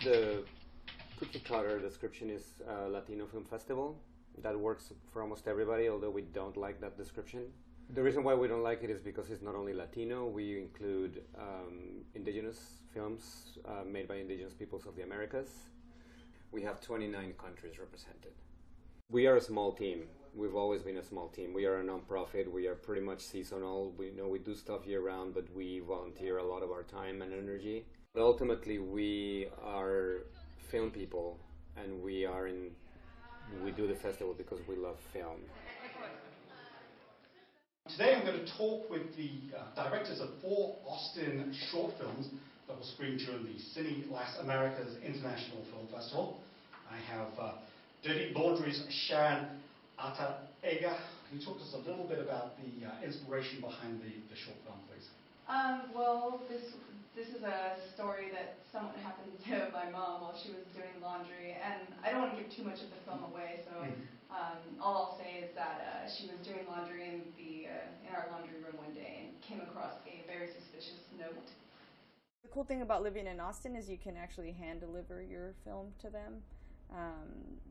The cookie cutter description is a Latino film festival. That works for almost everybody, although we don't like that description. The reason why we don't like it is because it's not only Latino. We include indigenous films made by indigenous peoples of the Americas. We have 29 countries represented. We are a small team. We've always been a small team. We are a non-profit. We are pretty much seasonal. We do stuff year-round, but we volunteer a lot of our time and energy. But ultimately, we are film people, and we do the festival because we love film. Today I'm going to talk with the directors of 4 Austin short films that will screen during the Cine Las Americas International Film Festival. I have Dirty Laundry's Sharon Arteaga. Can you talk to us a little bit about the inspiration behind the short film, please? Well, this is a story that somewhat happened to my mom while she was doing laundry, and I don't want to give too much of the film away, so all I'll say is that she was doing laundry in our laundry room one day and came across a very suspicious note. The cool thing about living in Austin is you can actually hand deliver your film to them.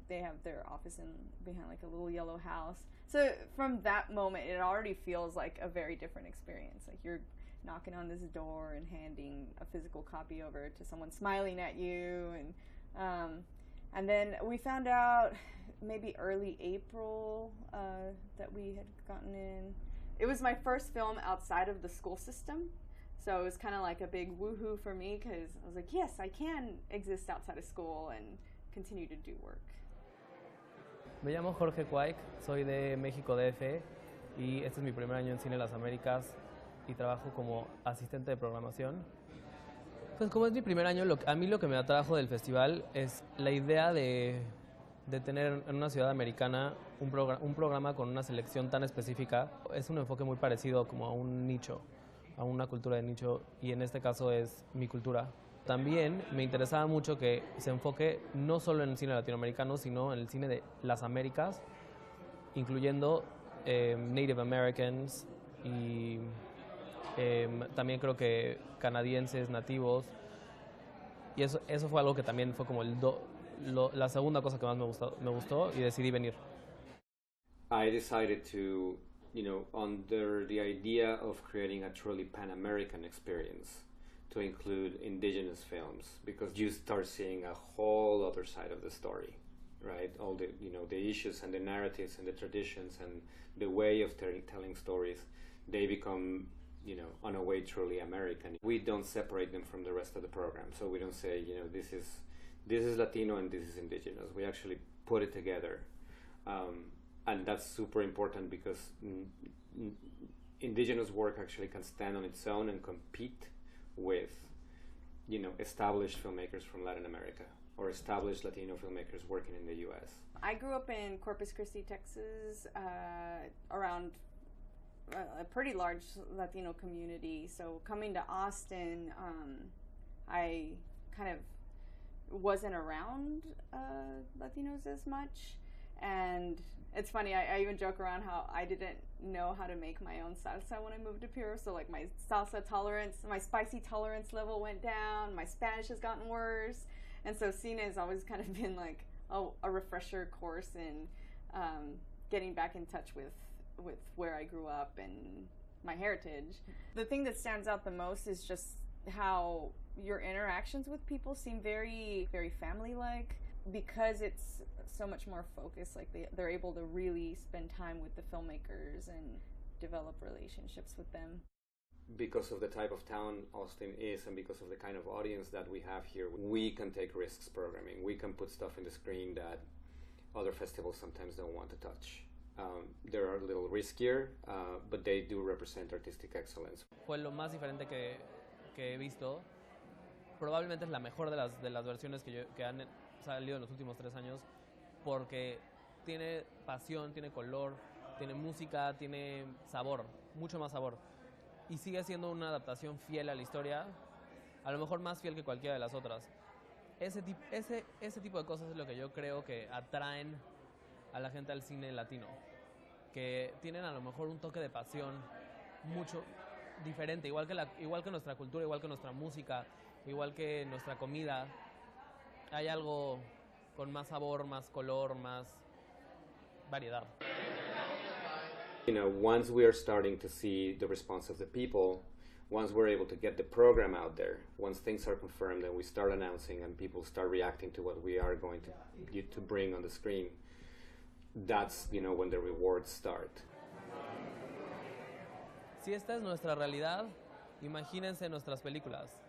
They have their office behind like a little yellow house. So from that moment, it already feels like a very different experience. Like you're knocking on this door and handing a physical copy over to someone smiling at you, and then we found out maybe early April that we had gotten in. It was my first film outside of the school system, so it was kind of like a big woohoo for me because I was like, yes, I can exist outside of school and continue to do work. Me llamo Jorge Cuaik, soy de México DF y este es mi primer año en Cine Las Américas y trabajo como asistente de programación. Pues como es mi primer año, a mí lo que me atrajo del festival es la idea de tener en una ciudad americana un programa con una selección tan específica. Es un enfoque muy parecido como a un nicho, a una cultura de nicho, y en este caso es mi cultura. También me interesaba mucho que se enfoque no solo en el cine latinoamericano, sino en el cine de las Américas, incluyendo Native Americans y también creo que canadienses, nativos. Y eso fue algo que también fue como la segunda cosa que más me gustó y decidí venir. I decided to, under the idea of creating a truly Pan-American experience, to include indigenous films, because you start seeing a whole other side of the story, right? All the, the issues and the narratives and the traditions and the way of telling stories, they become, on a way truly American. We don't separate them from the rest of the program, so we don't say, this is Latino and this is indigenous. We actually put it together, and that's super important because indigenous work actually can stand on its own and compete with, established filmmakers from Latin America or established Latino filmmakers working in the U.S. I grew up in Corpus Christi, Texas, around a pretty large Latino community. So coming to Austin, I kind of wasn't around Latinos as much. And it's funny, I even joke around how I didn't know how to make my own salsa when I moved up here. So like my salsa tolerance, my spicy tolerance level went down, my Spanish has gotten worse. And so Cine has always kind of been like a refresher course in getting back in touch with where I grew up and my heritage. The thing that stands out the most is just how your interactions with people seem very, very family-like, because it's so much more focused. Like they're able to really spend time with the filmmakers and develop relationships with them. Because of the type of town Austin is and because of the kind of audience that we have here, we can take risks programming. We can put stuff in the screen that other festivals sometimes don't want to touch. They're a little riskier, but they do represent artistic excellence. Fue lo más diferente que he visto. Probablemente es la mejor de las versiones que han salido en los últimos 3 años, porque tiene pasión, tiene color, tiene música, tiene sabor, mucho más sabor. Y sigue siendo una adaptación fiel a la historia, a lo mejor más fiel que cualquiera de las otras. Ese tipo de cosas es lo que yo creo que atraen a la gente al cine latino, que tienen a lo mejor un toque de pasión mucho diferente, igual que nuestra cultura, igual que nuestra música, igual que nuestra comida, hay algo con más sabor, más color, más variedad. You know, once we are starting to see the response of the people, once we're able to get the program out there, once things are confirmed and we start announcing and people start reacting to what we are going to bring on the screen, that's, you know, when the rewards start. Si esta es nuestra realidad, imagínense nuestras películas.